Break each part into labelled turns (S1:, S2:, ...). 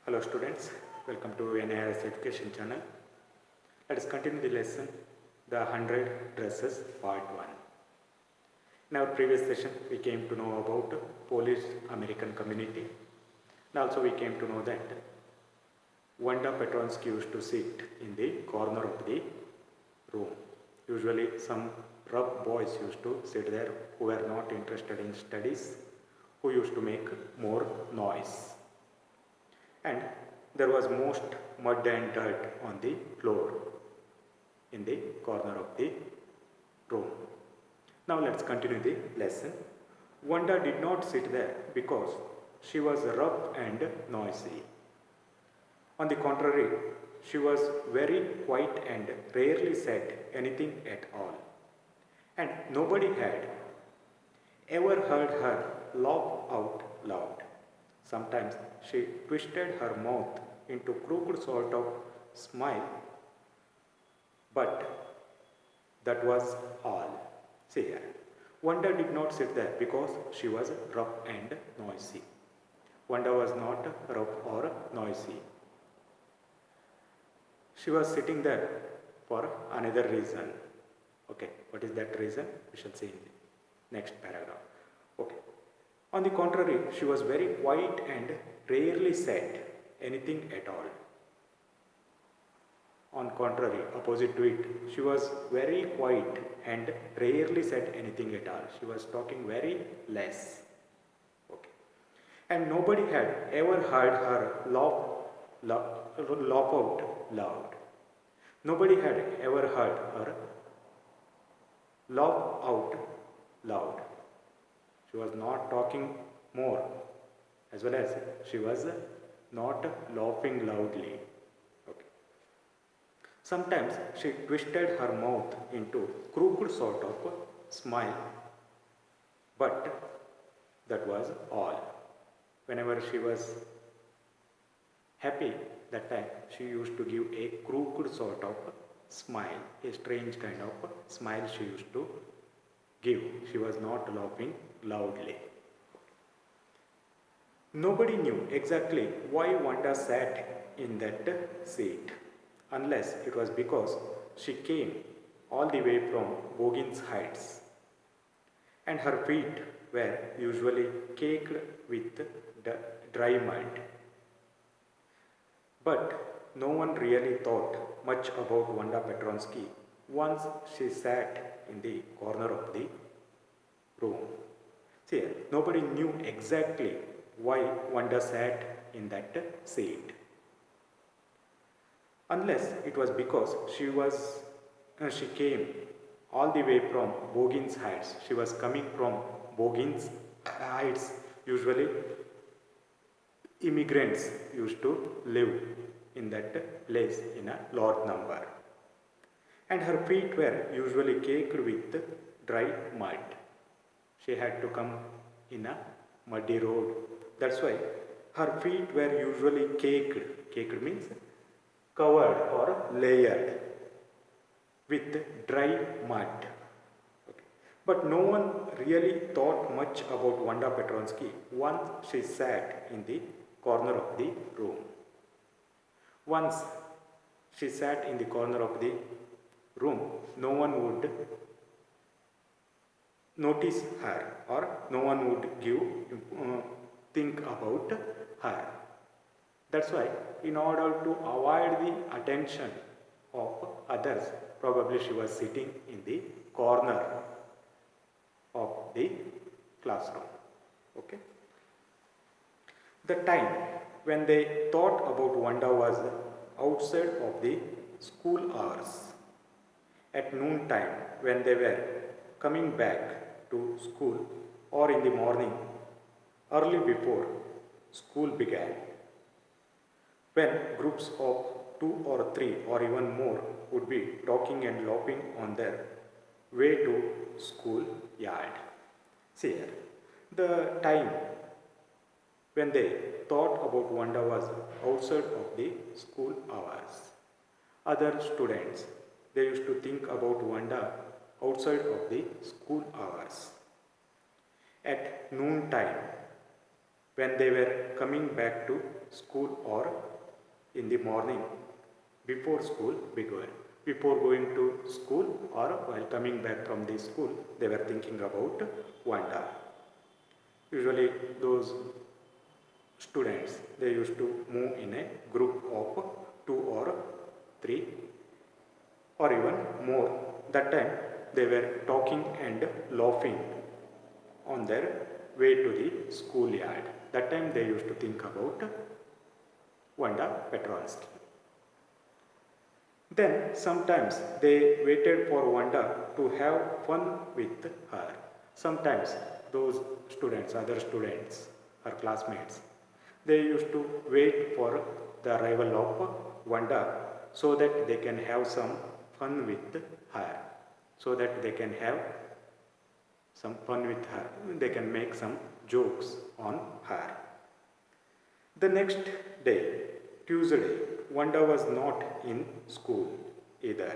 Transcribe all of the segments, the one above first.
S1: Hello students, welcome to NIRS Education channel. Let us continue the lesson, the 100 dresses part 1. In our previous session, we came to know about Polish American community, and also we came to know that Wanda Petronsky used to sit in the corner of the room. Usually some rough boys used to sit there who were not interested in studies, who used to make more noise. And there was most mud and dirt on the floor in the corner of the room. Now let's continue the lesson. Wanda did not sit there because she was rough and noisy. On the contrary, she was very quiet and rarely said anything at all. And nobody had ever heard her laugh out loud. Sometimes she twisted her mouth into crooked sort of smile, but that was all. See here, Wanda did not sit there because she was rough and noisy. Wanda was not rough or noisy. She was sitting there for another reason. Okay, what is that reason? We shall see in the next paragraph. Okay. On the contrary, she was very quiet and rarely said anything at all. On contrary, opposite to it, she was very quiet and rarely said anything at all. She was talking very less. Okay. And nobody had ever heard her laugh out loud. Nobody had ever heard her laugh out loud. She was not talking more, as well as she was not laughing loudly. Okay. Sometimes she twisted her mouth into crooked sort of smile, but that was all. Whenever she was happy, that time she used to give a crooked sort of smile, a strange kind of smile she used to give. She was not laughing loudly. Nobody knew exactly why Wanda sat in that seat, unless it was because she came all the way from Boggins Heights, and her feet were usually caked with dry mud. But no one really thought much about Wanda Petronsky once she sat in the corner of the room. See, nobody knew exactly why Wanda sat in that seat, unless it was because she came all the way from Boggins Heights. She was coming from Boggins Heights. Usually, immigrants used to live in that place in a large number, and her feet were usually caked with dry mud. She had to come in a muddy road. That's why her feet were usually caked. Caked means covered or layered with dry mud. Okay. But no one really thought much about Wanda Petronsky once she sat in the corner of the room. Once she sat in the corner of the room, no one would notice her, or no one would think about her. That's why, in order to avoid the attention of others, probably she was sitting in the corner of the classroom. Okay. The time when they thought about Wanda was outside of the school hours. At noon time, when they were coming back to school, or in the morning, early before school began, when groups of 2 or 3 or even more would be talking and laughing on their way to school yard. See here, the time when they thought about Wanda was outside of the school hours. Other students, they used to think about Wanda outside of the school hours. At noon time, when they were coming back to school or in the morning before school began. Before going to school or while coming back from the school, they were thinking about Wanda. Usually those students, they used to move in a group of 2 or 3 or even more. That time they were talking and laughing on their way to the schoolyard. That time they used to think about Wanda Petronsky. Then sometimes they waited for Wanda to have fun with her. Sometimes those students, other students, her classmates, they used to wait for the arrival of Wanda so that they can have some fun with her, so that they can have some fun with her, they can make some jokes on her. The next day, Tuesday, Wanda was not in school either,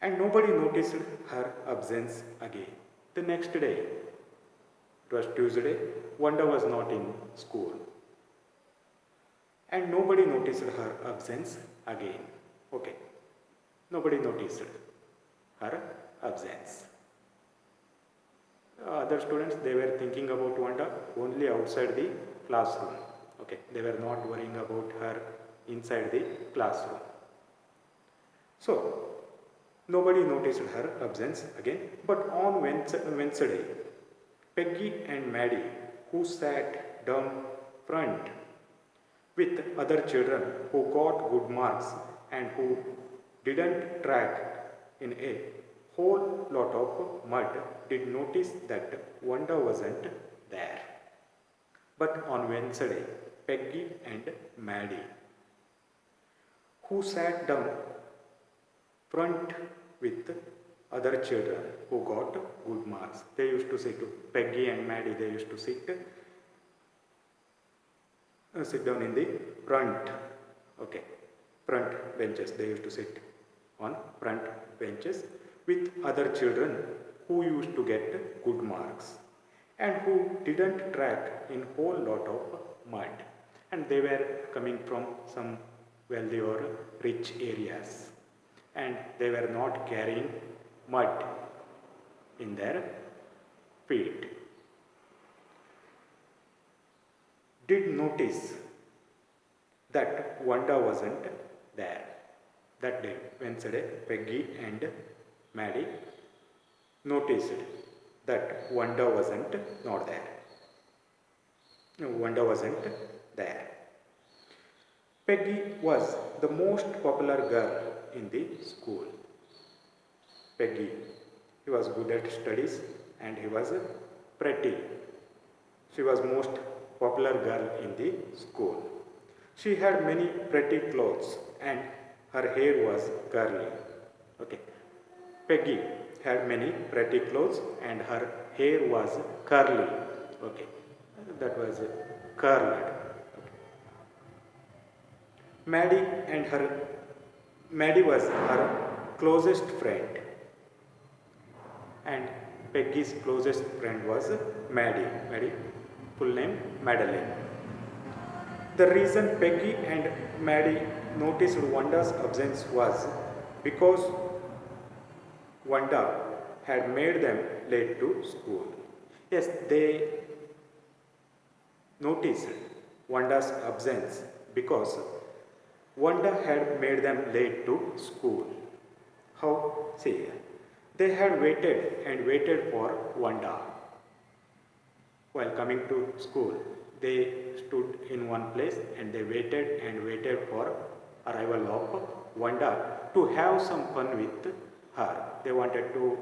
S1: and nobody noticed her absence again. The next day, it was Tuesday, Wanda was not in school, and nobody noticed her absence again. Okay, nobody noticed her absence. Other students, they were thinking about Wanda only outside the classroom. Okay, they were not worrying about her inside the classroom. So, nobody noticed her absence again. But on Wednesday, Peggy and Maddie, who sat down front with other children who got good marks and who didn't track in a whole lot of mud, did notice that Wanda wasn't there. But on Wednesday, Peggy and Maddie, who sat down front with other children who got good marks, they used to sit, Peggy and Maddie, they used to sit down in the front, okay, front benches. They used to sit on front benches with other children who used to get good marks and who didn't track in whole lot of mud, and they were coming from some wealthy or rich areas, and they were not carrying mud in their feet. Did notice that Wanda wasn't there. That day, Wednesday, Peggy and Maddie noticed that Wanda wasn't not there. No, Wanda wasn't there. Peggy was the most popular girl in the school. Peggy, he was good at studies and he was pretty. She was most popular girl in the school. She had many pretty clothes and her hair was curly. Okay. Peggy had many pretty clothes and her hair was curly. Okay. That was curled. Okay. Maddie was her closest friend, and Peggy's closest friend was Maddie. Maddie, full name Madeline. The reason Peggy and Maddie noticed Wanda's absence was because Wanda had made them late to school. Yes, they noticed Wanda's absence because Wanda had made them late to school. How? See, they had waited and waited for Wanda. While coming to school, they stood in one place and they waited and waited for arrival of Wanda to have some fun with her. They wanted to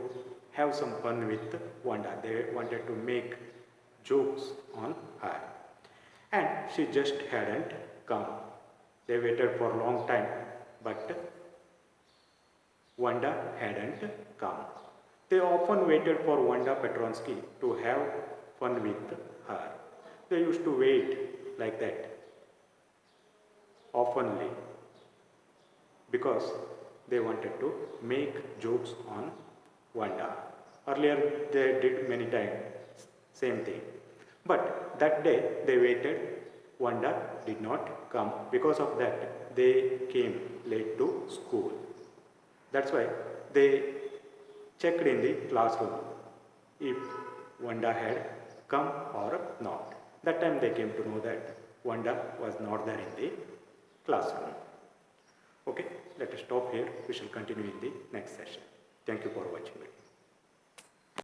S1: have some fun with Wanda. They wanted to make jokes on her. And she just hadn't come. They waited for a long time, but Wanda hadn't come. They often waited for Wanda Petronsky to have fun with her. They used to wait like that oftenly because they wanted to make jokes on Wanda. Earlier they did many times same thing. But that day they waited. Wanda did not come. Because of that, they came late to school. That's why they checked in the classroom if Wanda had come or not. That time they came to know that Wanda was not there in the classroom. Okay, let us stop here. We shall continue in the next session. Thank you for watching it.